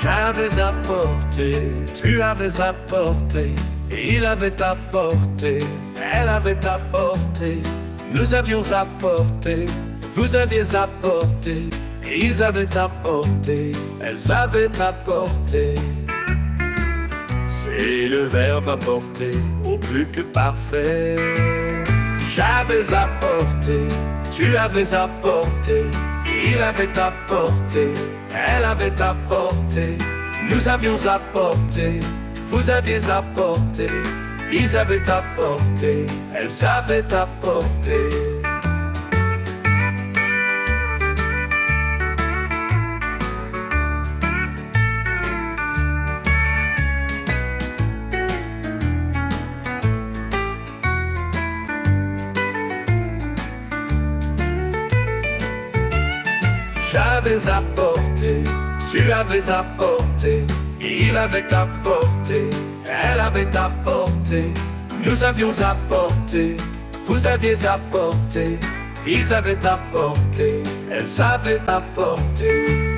J'avais apporté, tu avais apporté, il avait apporté, elle avait apporté, nous avions apporté, vous aviez apporté, ils avaient apporté, elles avaient apporté. C'est le verbe apporter au plus que parfait. J'avais apporté, tu avais apporté, il avait apporté, elle avait apporté, nous avions apporté, vous aviez apporté, ils avaient apporté, elles avaient apporté. J'avais apporté, tu avais apporté, il avait apporté, elle avait apporté, nous avions apporté, vous aviez apporté, ils avaient apporté, elles avaient apporté.